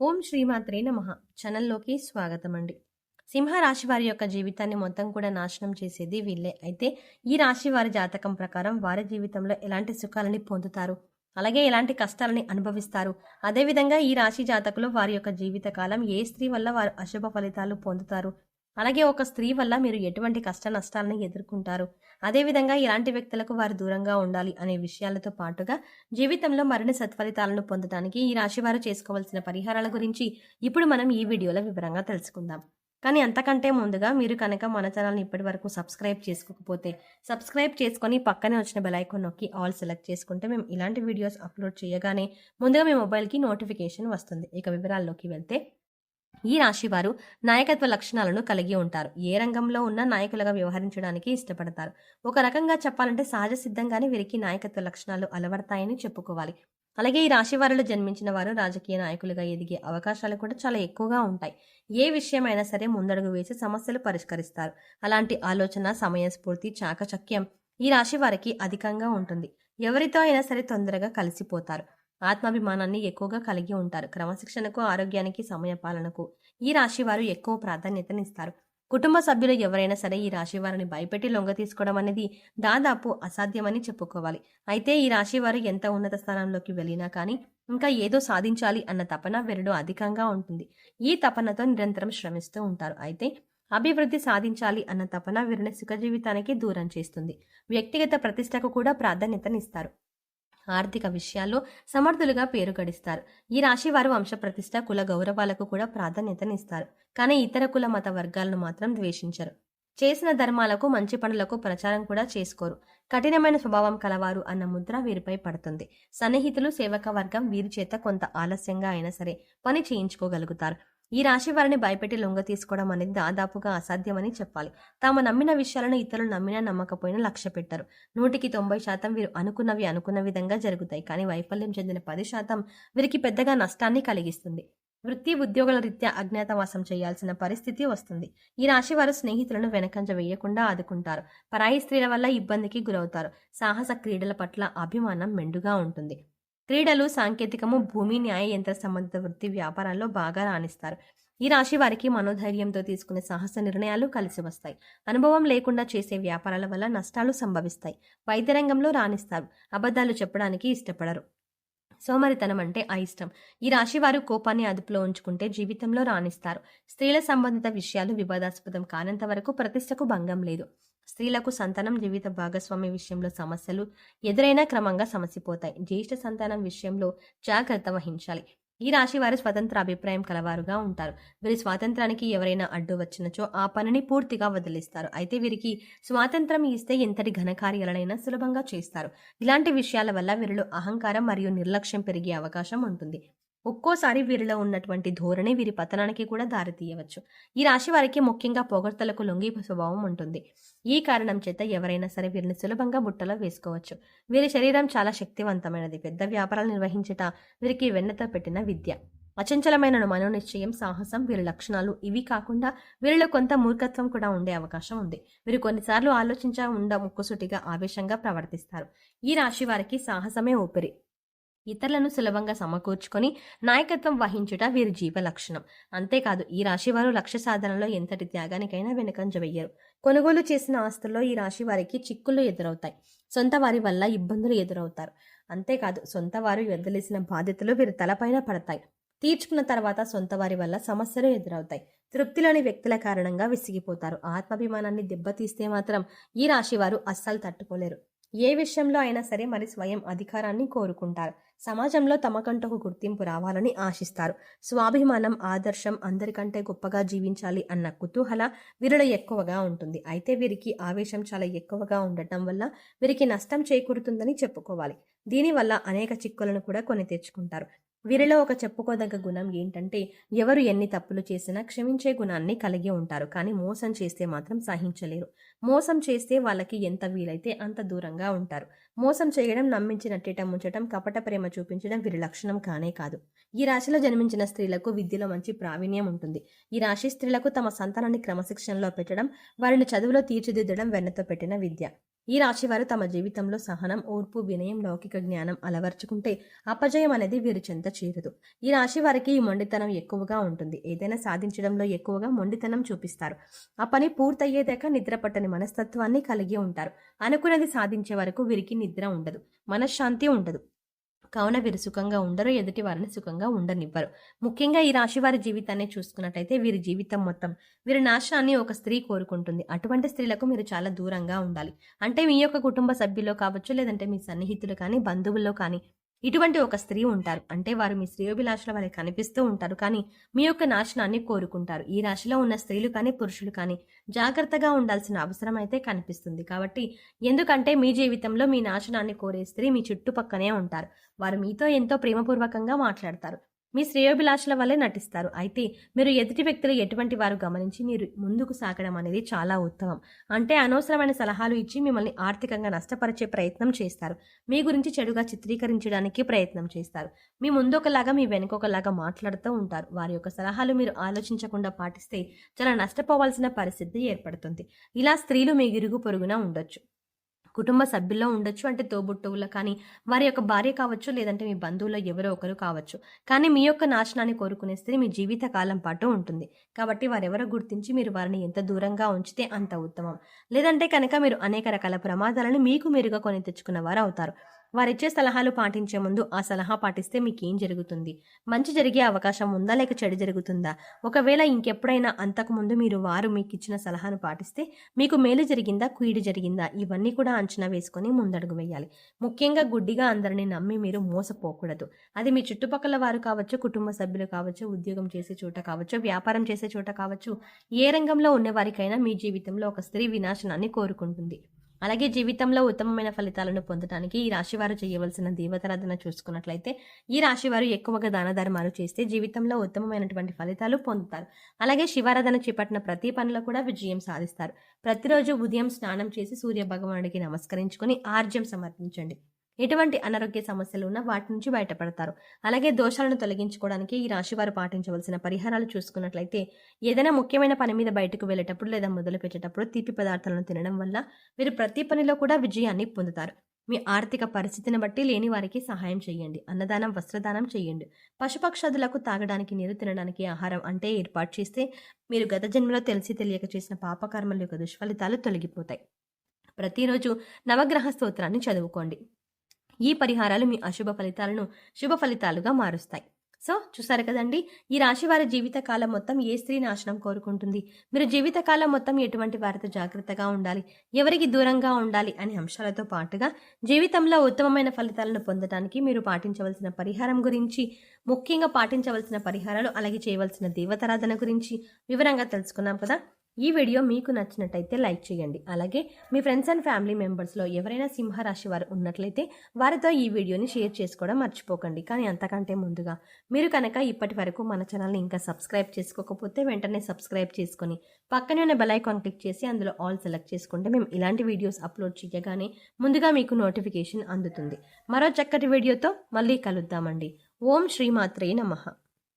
ఓం శ్రీమాత్రే నమః. ఛానల్లోకి స్వాగతం అండి. సింహరాశి వారి యొక్క జీవితాన్ని మొత్తం కూడా నాశనం చేసేది వీళ్ళే. అయితే ఈ రాశి వారి జాతకం ప్రకారం వారి జీవితంలో ఎలాంటి సుఖాలని పొందుతారు, అలాగే ఎలాంటి కష్టాలని అనుభవిస్తారు, అదేవిధంగా ఈ రాశి జాతకులు వారి యొక్క జీవితకాలం ఏ స్త్రీ వల్ల వారు అశుభ ఫలితాలు పొందుతారు, అలాగే ఒక స్త్రీ వల్ల మీరు ఎటువంటి కష్ట నష్టాలను ఎదుర్కొంటారు, అదేవిధంగా ఎలాంటి వ్యక్తులకు వారు దూరంగా ఉండాలి అనే విషయాలతో పాటుగా జీవితంలో మరిన్ని సత్ఫలితాలను పొందడానికి ఈ రాశి వారు చేసుకోవాల్సిన పరిహారాల గురించి ఇప్పుడు మనం ఈ వీడియోలో వివరంగా తెలుసుకుందాం. కానీ అంతకంటే ముందుగా మీరు కనుక మన ఛానల్ని ఇప్పటి వరకు సబ్స్క్రైబ్ చేసుకోకపోతే సబ్స్క్రైబ్ చేసుకొని పక్కనే వచ్చిన బెల్ ఐకాన్ నొక్కి ఆల్ సెలెక్ట్ చేసుకుంటే మేము ఇలాంటి వీడియోస్ అప్లోడ్ చేయగానే ముందుగా మీ మొబైల్కి నోటిఫికేషన్ వస్తుంది. ఇక వివరాల్లోకి వెళ్తే ఈ రాశి వారు నాయకత్వ లక్షణాలను కలిగి ఉంటారు. ఏ రంగంలో ఉన్న నాయకులుగా వ్యవహరించడానికి ఇష్టపడతారు. ఒక రకంగా చెప్పాలంటే సహజ సిద్ధంగానే వీరికి నాయకత్వ లక్షణాలు అలవడతాయని చెప్పుకోవాలి. అలాగే ఈ రాశి వారిలో జన్మించిన వారు రాజకీయ నాయకులుగా ఎదిగే అవకాశాలు కూడా చాలా ఎక్కువగా ఉంటాయి. ఏ విషయమైనా సరే ముందడుగు వేసి సమస్యలు పరిష్కరిస్తారు. అలాంటి ఆలోచన, సమయస్ఫూర్తి, చాకచక్యం ఈ రాశి వారికి అధికంగా ఉంటుంది. ఎవరితో అయినా సరే తొందరగా కలిసిపోతారు. ఆత్మాభిమానాన్ని ఎక్కువగా కలిగి ఉంటారు. క్రమశిక్షణకు, ఆరోగ్యానికి, సమయపాలనకు ఈ రాశి వారు ఎక్కువ ప్రాధాన్యతనిస్తారు. కుటుంబ సభ్యులు ఎవరైనా సరే ఈ రాశి వారిని భయపెట్టి లొంగ తీసుకోవడం అనేది దాదాపు అసాధ్యమని చెప్పుకోవాలి. అయితే ఈ రాశి వారు ఎంత ఉన్నత స్థానంలోకి వెళ్ళినా కానీ ఇంకా ఏదో సాధించాలి అన్న తపన వీరిలో అధికంగా ఉంటుంది. ఈ తపనతో నిరంతరం శ్రమిస్తూ ఉంటారు. అయితే అభివృద్ధి సాధించాలి అన్న తపన వీరిని సుఖ జీవితానికి దూరం చేస్తుంది. వ్యక్తిగత ప్రతిష్టకు కూడా ప్రాధాన్యతనిస్తారు. ఆర్థిక విషయాల్లో సమర్థులుగా పేరు గడిస్తారు. ఈ రాశి వారు వంశ ప్రతిష్ట, కుల గౌరవాలకు కూడా ప్రాధాన్యతనిస్తారు. కానీ ఇతర కుల మత వర్గాలను మాత్రం ద్వేషించరు. చేసిన ధర్మాలకు, మంచి పనులకు ప్రచారం కూడా చేసుకోరు. కఠినమైన స్వభావం కలవారు అన్న ముద్ర వీరిపై పడుతుంది. సన్నిహితులు, సేవక వర్గం వీరి చేత కొంత ఆలస్యంగా అయినా సరే పని చేయించుకోగలుగుతారు. ఈ రాశి వారిని భయపెట్టి లొంగ తీసుకోవడం అనేది దాదాపుగా అసాధ్యమని చెప్పాలి. తాము నమ్మిన విషయాలను ఇతరులు నమ్మినా నమ్మకపోయినా లక్ష్య పెట్టరు. 100% వీరు అనుకున్నవి అనుకున్న విధంగా జరుగుతాయి. కానీ వైఫల్యం చెందిన 10% వీరికి పెద్దగా నష్టాన్ని కలిగిస్తుంది. వృత్తి, ఉద్యోగుల రీత్యా అజ్ఞాతవాసం చేయాల్సిన పరిస్థితి వస్తుంది. ఈ రాశి వారు స్నేహితులను వెనకంజ వేయకుండా ఆదుకుంటారు. పరాయి స్త్రీల వల్ల ఇబ్బందికి గురవుతారు. సాహస క్రీడల పట్ల అభిమానం మెండుగా ఉంటుంది. క్రీడలు, సాంకేతికము, భూమి, న్యాయ, యంత్ర సంబంధిత వృత్తి వ్యాపారాల్లో బాగా రాణిస్తారు. ఈ రాశి వారికి మనోధైర్యంతో తీసుకునే సాహస నిర్ణయాలు కలిసి వస్తాయి. అనుభవం లేకుండా చేసే వ్యాపారాల వల్ల నష్టాలు సంభవిస్తాయి. వైద్య రంగంలో రాణిస్తారు. అబద్ధాలు చెప్పడానికి ఇష్టపడరు. సోమరితనం అంటే అయిష్టం. ఈ రాశి వారు కోపాన్ని అదుపులో ఉంచుకుంటే జీవితంలో రాణిస్తారు. స్త్రీల సంబంధిత విషయాలు వివాదాస్పదం కానంత వరకు ప్రతిష్టకు భంగం లేదు. స్త్రీలకు సంతానం, జీవిత భాగస్వామి విషయంలో సమస్యలు ఎదురైనా క్రమంగా సమసిపోతాయి. జ్యేష్ఠ సంతానం విషయంలో జాగ్రత్త వహించాలి. ఈ రాశి వారు స్వతంత్ర అభిప్రాయం కలవారుగా ఉంటారు. వీరి స్వాతంత్రానికి ఎవరైనా అడ్డు వచ్చినచో ఆ పనిని పూర్తిగా వదిలిస్తారు. అయితే వీరికి స్వాతంత్రం ఇస్తే ఎంతటి ఘనకార్యాలనైనా సులభంగా చేస్తారు. ఇలాంటి విషయాల వల్ల వీరిలో అహంకారం మరియు నిర్లక్ష్యం పెరిగే అవకాశం ఉంటుంది. ఒక్కోసారి వీరిలో ఉన్నటువంటి ధోరణి వీరి పతనానికి కూడా దారితీయవచ్చు. ఈ రాశి వారికి ముఖ్యంగా పొగడ్తలకు లొంగి స్వభావం ఉంటుంది. ఈ కారణం చేత ఎవరైనా సరే వీరిని సులభంగా బుట్టలో వేసుకోవచ్చు. వీరి శరీరం చాలా శక్తివంతమైనది. పెద్ద వ్యాపారాలు నిర్వహించుట వీరికి వెన్నతో పెట్టిన విద్య. అచంచలమైన మనోనిశ్చయం, సాహసం వీరి లక్షణాలు. ఇవి కాకుండా వీరిలో కొంత మూర్ఖత్వం కూడా ఉండే అవకాశం ఉంది. వీరు కొన్నిసార్లు ఆలోచించకుండా ముక్కుసూటిగా, ఆవేశంగా ప్రవర్తిస్తారు. ఈ రాశి వారికి సాహసమే ఊపిరి. ఇతరులను సులభంగా సమకూర్చుకొని నాయకత్వం వహించుట వీరి జీవ లక్షణం. అంతేకాదు ఈ రాశి వారు లక్ష్య సాధనలో ఎంతటి త్యాగానికైనా వెనుకంజ వెయ్యరు. కొనుగోలు చేసిన ఆస్తుల్లో ఈ రాశి వారికి చిక్కులు ఎదురవుతాయి. సొంత వారి వల్ల ఇబ్బందులు ఎదురవుతారు. అంతేకాదు సొంత వారు వదిలేసిన బాధ్యతలు వీరి తలపైన పడతాయి. తీర్చుకున్న తర్వాత సొంత వారి వల్ల సమస్యలు ఎదురవుతాయి. తృప్తిలోని వ్యక్తుల కారణంగా విసిగిపోతారు. ఆత్మాభిమానాన్ని దెబ్బతీస్తే మాత్రం ఈ రాశి వారు అస్సలు తట్టుకోలేరు. ఏ విషయంలో అయినా సరే మరి స్వయం అధికారాన్ని కోరుకుంటారు. సమాజంలో తమకంటూ ఒక గుర్తింపు రావాలని ఆశిస్తారు. స్వాభిమానం, ఆదర్శం, అందరికంటే గొప్పగా జీవించాలి అన్న కుతూహల వీరిలో ఎక్కువగా ఉంటుంది. అయితే వీరికి ఆవేశం చాలా ఎక్కువగా ఉండటం వల్ల వీరికి నష్టం చేకూరుతుందని చెప్పుకోవాలి. దీనివల్ల అనేక చిక్కులను కూడా కొని తెచ్చుకుంటారు. వీరిలో ఒక చెప్పుకోదగ్గ గుణం ఏంటంటే ఎవరు ఎన్ని తప్పులు చేసినా క్షమించే గుణాన్ని కలిగి ఉంటారు. కానీ మోసం చేస్తే మాత్రం సహించలేరు. మోసం చేస్తే వాళ్ళకి ఎంత వీలైతే అంత దూరంగా ఉంటారు. మోసం చేయడం, నమ్మించి నట్టేట ముంచడం, కపట ప్రేమ చూపించడం వీరి లక్షణం కానే కాదు. ఈ రాశిలో జన్మించిన స్త్రీలకు విద్యలో మంచి ప్రావీణ్యం ఉంటుంది. ఈ రాశి స్త్రీలకు తమ సంతానాన్ని క్రమశిక్షణలో పెట్టడం, వారిని చదువులో తీర్చిదిద్దడం వెన్నతో పెట్టిన విద్య. ఈ రాశివారు తమ జీవితంలో సహనం, ఓర్పు, వినయం, లౌకిక జ్ఞానం అలవర్చుకుంటే అపజయం అనేది వీరి చెంత చేరదు. ఈ రాశి వారికి ఈ మొండితనం ఎక్కువగా ఉంటుంది. ఏదైనా సాధించడంలో ఎక్కువగా మొండితనం చూపిస్తారు. ఆ పని పూర్తయ్యేదాకా నిద్ర పట్టని మనస్తత్వాన్ని కలిగి ఉంటారు. అనుకున్నది సాధించే వరకు వీరికి నిద్ర ఉండదు, మనశ్శాంతి ఉండదు. కావున వీరు సుఖంగా ఉండరు, ఎదుటి వారిని సుఖంగా ఉండనివ్వరు. ముఖ్యంగా ఈ రాశి వారి జీవితాన్ని చూసుకున్నట్టయితే వీరి జీవితం మొత్తం వీరి నాశనాన్ని ఒక స్త్రీ కోరుకుంటుంది. అటువంటి స్త్రీలకు మీరు చాలా దూరంగా ఉండాలి. అంటే మీ యొక్క కుటుంబ సభ్యుల్లో కావచ్చు, లేదంటే మీ సన్నిహితులు కానీ, బంధువుల్లో కానీ ఇటువంటి ఒక స్త్రీ ఉంటారు. అంటే వారు మీ శ్రేయోభిలాషుల వలె కనిపిస్తూ ఉంటారు, కానీ మీ యొక్క నాశనాన్ని కోరుకుంటారు. ఈ రాశిలో ఉన్న స్త్రీలు కానీ, పురుషులు కానీ జాగ్రత్తగా ఉండాల్సిన అవసరం అయితే కనిపిస్తుంది. కాబట్టి ఎందుకంటే మీ జీవితంలో మీ నాశనాన్ని కోరే స్త్రీ మీ చుట్టుపక్కనే ఉంటారు. వారు మీతో ఎంతో ప్రేమపూర్వకంగా మాట్లాడతారు, మీ శ్రేయోభిలాషుల వల్లే నటిస్తారు. అయితే మీరు ఎదుటి వ్యక్తులు ఎటువంటి వారు గమనించి మీరు ముందుకు సాగడం అనేది చాలా ఉత్తమం. అంటే అనవసరమైన సలహాలు ఇచ్చి మిమ్మల్ని ఆర్థికంగా నష్టపరిచే ప్రయత్నం చేస్తారు. మీ గురించి చెడుగా చిత్రీకరించడానికి ప్రయత్నం చేస్తారు. మీ ముందొకలాగా మీ వెనుకొకలాగా మాట్లాడుతూ ఉంటారు. వారి యొక్క సలహాలు మీరు ఆలోచించకుండా పాటిస్తే చాలా నష్టపోవాల్సిన పరిస్థితి ఏర్పడుతుంది. ఇలా స్త్రీలు మీ ఇరుగు పొరుగున ఉండొచ్చు, కుటుంబ సభ్యుల్లో ఉండొచ్చు, అంటే తోబుట్టువులో కానీ, వారి యొక్క భార్య కావచ్చు, లేదంటే మీ బంధువుల్లో ఎవరో ఒకరు కావచ్చు. కానీ మీ యొక్క నాశనాన్ని కోరుకునే స్త్రీ మీ జీవిత కాలం పాటు ఉంటుంది. కాబట్టి వారెవరో గుర్తించి మీరు వారిని ఎంత దూరంగా ఉంచితే అంత ఉత్తమం. లేదంటే కనుక మీరు అనేక రకాల ప్రమాదాలను మీకు మీరుగా కొని తెచ్చుకున్న వారు అవుతారు. వారిచ్చే సలహాలు పాటించే ముందు ఆ సలహా పాటిస్తే మీకేం జరుగుతుంది, మంచి జరిగే అవకాశం ఉందా లేక చెడు జరుగుతుందా, ఒకవేళ ఇంకెప్పుడైనా అంతకుముందు వారు మీకు ఇచ్చిన సలహాను పాటిస్తే మీకు మేలు జరిగిందా కీడు జరిగిందా, ఇవన్నీ కూడా అంచనా వేసుకొని ముందడుగు వేయాలి. ముఖ్యంగా గుడ్డిగా అందరినీ నమ్మి మీరు మోసపోకూడదు. అది మీ చుట్టుపక్కల వారు కావచ్చు, కుటుంబ సభ్యులు కావచ్చు, ఉద్యోగం చేసే చోట కావచ్చు, వ్యాపారం చేసే చోట కావచ్చు, ఏ రంగంలో ఉన్నవారికైనా మీ జీవితంలో ఒక స్త్రీ వినాశనాన్ని కోరుకుంటుంది. అలాగే జీవితంలో ఉత్తమమైన ఫలితాలను పొందడానికి ఈ రాశివారు చేయవలసిన దేవతారాధన చూసుకున్నట్లయితే ఈ రాశివారు ఎక్కువగా దాన ధర్మాలు చేస్తే జీవితంలో ఉత్తమమైనటువంటి ఫలితాలు పొందుతారు. అలాగే శివారాధన చేపట్టిన ప్రతి పనిలో కూడా విజయం సాధిస్తారు. ప్రతిరోజు ఉదయం స్నానం చేసి సూర్య భగవానుడికి నమస్కరించుకొని ఆర్జ్యం సమర్పించండి. ఎటువంటి అనారోగ్య సమస్యలు ఉన్నా వాటి నుంచి బయటపడతారు. అలాగే దోషాలను తొలగించుకోవడానికి ఈ రాశివారు పాటించవలసిన పరిహారాలు చూసుకున్నట్లయితే ఏదైనా ముఖ్యమైన పని మీద బయటకు వెళ్ళేటప్పుడు లేదా మొదలు పెట్టేటప్పుడు తీపి పదార్థాలను తినడం వల్ల మీరు ప్రతి పనిలో కూడా విజయాన్ని పొందుతారు. మీ ఆర్థిక పరిస్థితిని బట్టి లేని వారికి సహాయం చేయండి. అన్నదానం, వస్త్రదానం చేయండి. పశుపక్షాదులకు తాగడానికి నీరు, తినడానికి ఆహారం అంటే ఏర్పాటు చేస్తే మీరు గత జన్మలో తెలిసి తెలియక చేసిన పాపకర్మల యొక్క దుష్ఫలితాలు తొలగిపోతాయి. ప్రతిరోజు నవగ్రహ స్తోత్రాన్ని చదువుకోండి. ఈ పరిహారాలు మీ అశుభ ఫలితాలను శుభ ఫలితాలుగా మారుస్తాయి. సో చూసారు కదండి, ఈ రాశి వారి జీవితకాలం మొత్తం ఏ స్త్రీ నాశనం కోరుకుంటుంది, మీరు జీవితకాలం మొత్తం ఎటువంటి వారితో జాగ్రత్తగా ఉండాలి, ఎవరికి దూరంగా ఉండాలి అనే అంశాలతో పాటుగా జీవితంలో ఉత్తమమైన ఫలితాలను పొందడానికి మీరు పాటించవలసిన పరిహారం గురించి, ముఖ్యంగా పాటించవలసిన పరిహారాలు, అలాగే చేయవలసిన దేవతారాధన గురించి వివరంగా తెలుసుకున్నాం కదా. ఈ వీడియో మీకు నచ్చినట్టయితే లైక్ చేయండి. అలాగే మీ ఫ్రెండ్స్ అండ్ ఫ్యామిలీ మెంబర్స్లో ఎవరైనా సింహరాశి వారు ఉన్నట్లయితే వారితో ఈ వీడియోని షేర్ చేసుకోవడం మర్చిపోకండి. కానీ అంతకంటే ముందుగా మీరు కనుక ఇప్పటి వరకు మన ఛానల్ని ఇంకా సబ్స్క్రైబ్ చేసుకోకపోతే వెంటనే సబ్స్క్రైబ్ చేసుకొని పక్కనే ఉన్న బెల్ ఐకాన్ క్లిక్ చేసి అందులో ఆల్ సెలెక్ట్ చేసుకుంటే మేము ఇలాంటి వీడియోస్ అప్లోడ్ చేయగానే ముందుగా మీకు నోటిఫికేషన్ అందుతుంది. మరో చక్కటి వీడియోతో మళ్ళీ కలుద్దామండి. ఓం శ్రీమాత్రే నమః.